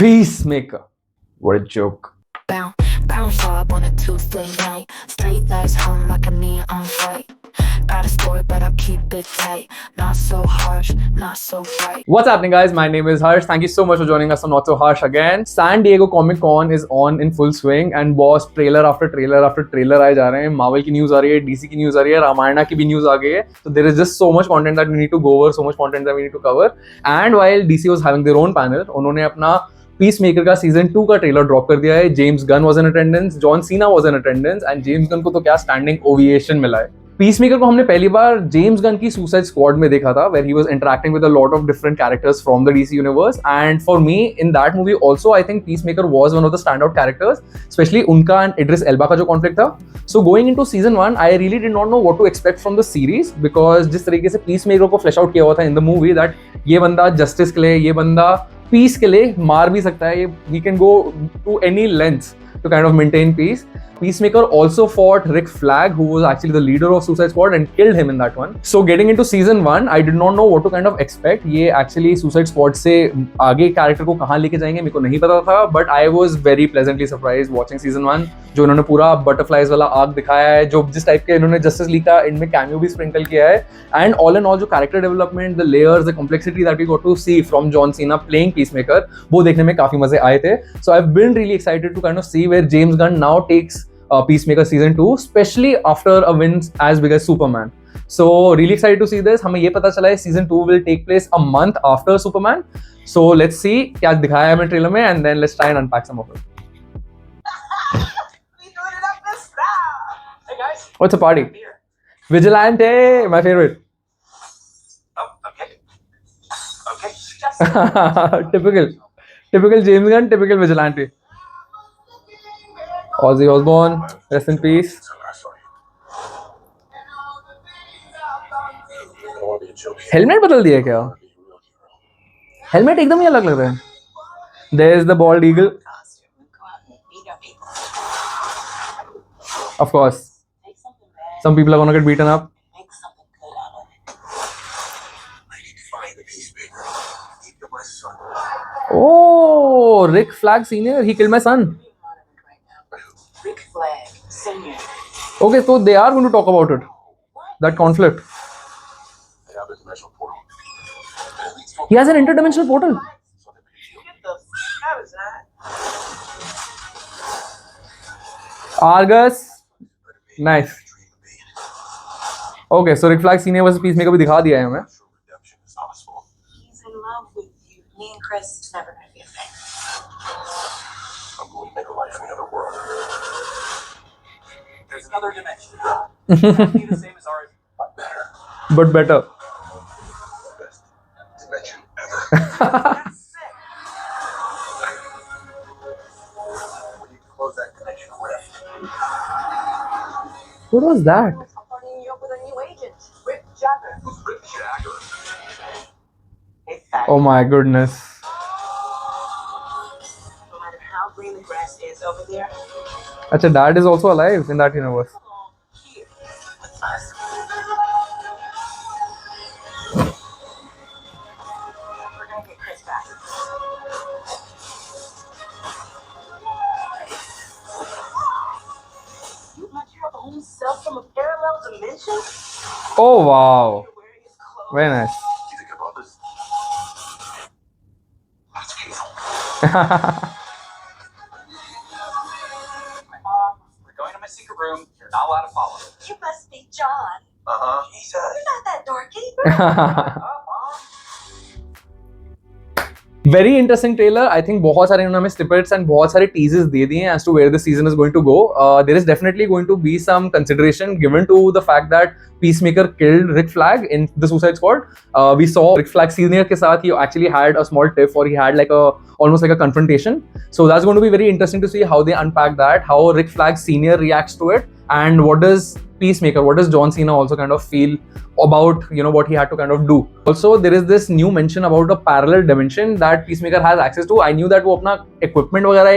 Peacemaker. What a joke. Bounce up on a Tuesday night. Straight lights home like a neon light. Got a story, but I'll keep it tight. Not so harsh, not so bright. What's happening, guys? My name is Harsh. Thank you so much for joining us on Not So Harsh again. San Diego Comic Con is on in full swing, and boss trailer after trailer after trailer आए जा रहे हैं. Marvel की news आ रही है, DC की news आ रही है, रामायणा की भी news आ गई है. So there is just so much content that we need to go over, so much content that we need to cover. And while DC was having their own panel, उन्होंने अपना peacemaker का season 2 का trailer drop कर दिया है. James Gunn was in attendance, John Cena was in attendance, and James Gunn को तो क्या स्टैंडिंग ओविएशन मिला है. पीसमेकर को हमने पहली बार जेम्स गन की सुसाइड स्क्वाड में देखा था, where he was interacting with a lot of different characters from the DC universe. And for me in that movie also I think Peacemaker was one of the stand out characters, specially उनका and Idris Elba का जो conflict था. So going into season 1 I really did not know what to expect from the series, because जिस तरीके से peacemaker को flash out किया हुआ था इन द मूवी दैट ये बंदा जस्टिस के लिए, ये बंदा पीस के लिए मार भी सकता है, he can go to any lengths to kind of maintain peace. Peacemaker also fought Rick Flag, who was actually the leader of Suicide Squad, and killed him in that one. So getting into season 1, I did not know what to kind of expect. ये actually Suicide Squad से आगे character को कहाँ लेके जाएंगे मेरे को नहीं पता था, but I was very pleasantly surprised watching season 1. जो इन्होंने पूरा butterflies वाला arc दिखाया है, जो जिस टाइप के इन्होंने Justice League का इनमें cameo भी sprinkle किया है, and all in all जो character development, the layers, the complexity that we got to see from John Cena playing Peacemaker, वो देखने में काफी मजे आए थे. So I've been really excited to kind of see where James Gunn now takes Peacemaker season 2, especially after a win as big as Superman. So really excited to see this. हमें ये पता चला है season 2 will take place a month after Superman. So let's see क्या दिखाया है हमें trailer में, and then let's try and unpack some of it. Hey guys. What's a party? Vigilante, my favorite. Oh, okay. typical James Gunn, typical Vigilante. Ozzy Osbourne, rest in peace. Helmet बदल दिया क्या? Helmet एकदम ही अलग लग रहा है. There is the bald eagle. Of course, some people are gonna get beaten up. Oh, Rick Flag Senior, he killed my son. Rick Flag, Senior. Okay, so they are going to talk about it, that conflict. He has an interdimensional portal. Get the how is that? Argus, nice. Okay, so Rick Flag Senior versus Peacemaker भी दिखा दिया है हमें. He's in love with you. Me and Chris is never gonna be a thing. I'm going to make a life in the other world. There's another dimension. Exactly the same as ours, but better. But better. Best dimension ever. That's sick. We need to close that connection rift. What was that? I'm partnering you up with a new agent, Rick Jagger. Who's Rick Jagger? Hey, fat. Oh my goodness. No matter how green the grass is over there, Acha, Dad is also alive in that universe. come on here with us. We're gonna get Chris back. You let your own self from a parallel dimension? Oh wow. You're wearing his clothes. Very nice. You think about this? That's beautiful. My mom, we're going to my secret room. You're not allowed to follow. You must be John. Jesus. You're not that dorky. Mom. Very interesting trailer. I think बहुत सारे इन्होंने हमें snippets and बहुत सारे teases दे दिए हैं as to where the season is going to go. There is definitely going to be some consideration given to the fact that Peacemaker killed Rick Flag in the Suicide Squad. We saw Rick Flag Senior के साथ he actually had a small tiff, or he had like almost like a confrontation. So that's going to be very interesting to see how they unpack that, how Rick Flag Senior reacts to it, and what does Peacemaker, what does John Cena also kind of feel about, you know, what he had to kind of do. Also, there is this new mention about a parallel dimension that Peacemaker has access to. I knew that वो अपना equipment वगैरह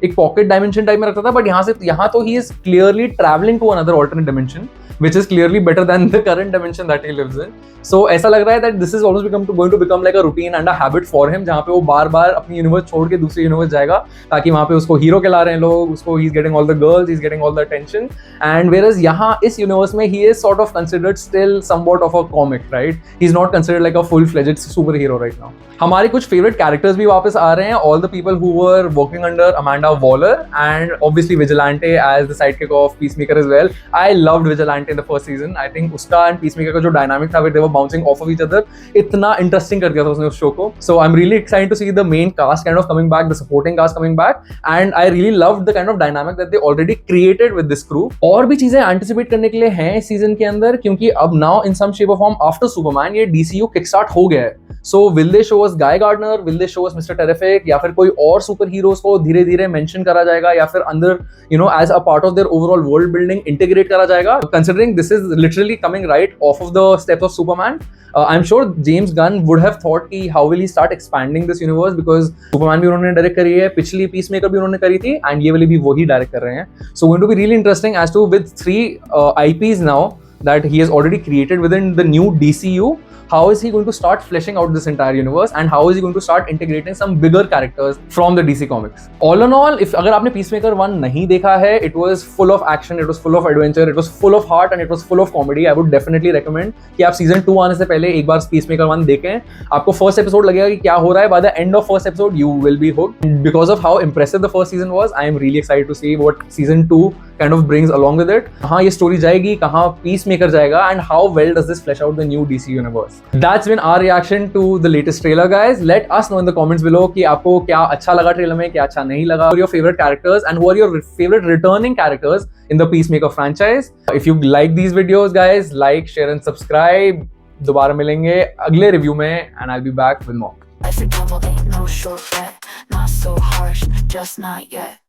एक pocket dimension type में रखता था, but यहाँ तो he is clearly traveling to another alternate dimension. which is clearly better than the current dimension that he lives in. So ऐसा लग रहा है that this is almost going to become like a routine and a habit for him, जहाँ पे वो बार बार अपनी universe छोड़ के दूसरे यूनिवर्स जाएगा ताकि वहाँ पे उसको हीरो खिला रहे हैं लोग, उसको he's getting all the girls, he's getting all the attention. And whereas यहाँ इस यूनिवर्स में he is sort of considered still somewhat of a comic, right? He's not considered like a full-fledged superhero right now. हमारे कुछ favourite characters भी वापस आ रहे हैं, all the people who were working under Amanda Waller and obviously Vigilante as the sidekick of Peacemaker as well. I loved Vigilante in the first season. I think उसका and Peacemaker का जो dynamic था, they were bouncing off off each other, इतना interesting कर दिया था उसने उस शो को. So I am really excited to see the main cast kind of coming back, the supporting cast coming back, and I really loved the kind of dynamic that they already created with this crew. और भी चीजें anticipate करने के लिए हैं इस season के अंदर, क्योंकि अब नाउ इन सम शेप और फॉर्म आफ्टर सुपरमैन ये DCU किक स्टार्ट हो गया है. So will they show us Guy Gardner, will they show us mister Terrific, या फिर कोई और सुपर हीरोज को धीरे धीरे मेंशन करा जाएगा, या फिर अंदर as a part of their overall world building integrate करा जाएगा. Considering this is literally coming right off the steps of Superman, I'm sure James Gunn would have thought कि how will he start expanding this universe, because Superman भी उन्होंने direct करी है, पिछली Peacemaker भी उन्होंने करी थी, and ये वाली भी वही डायरेक्ट कर रहे हैं. So going to be really interesting as to with 3 IPs now that he has already created within the new DCU, how is he going to start fleshing out this entire universe, and how is he going to start integrating some bigger characters from the DC comics. All in all, if अगर आपने Peacemaker 1 नहीं देखा है, it was full of action, it was full of adventure, it was full of heart, and it was full of comedy. I would definitely recommend कि आप season 2 आने से पहले एक बार Peacemaker 1 देखें. आपको first episode लगेगा कि क्या हो रहा है, by the end of first episode you will be hooked. Because of how impressive the first season was, I am really excited to see what season 2 kind of brings along with it. कहाँ ये story जाएगी, कहाँ Peacemaker जाएगा, and how well does this flesh out the new DC universe. That's been our reaction to the latest trailer, guys. Let us know in the comments below कि आपको क्या अच्छा लगा ट्रेलर में, क्या अच्छा नहीं लगा. Who are your favorite characters and who are your favorite returning characters in the Peacemaker franchise? If you like these videos, guys, like, share and subscribe. दोबारा मिलेंगे अगले रिव्यू में, and I'll be back with more. Life a gamble, ain't no shortcut. Not so harsh, just not yet.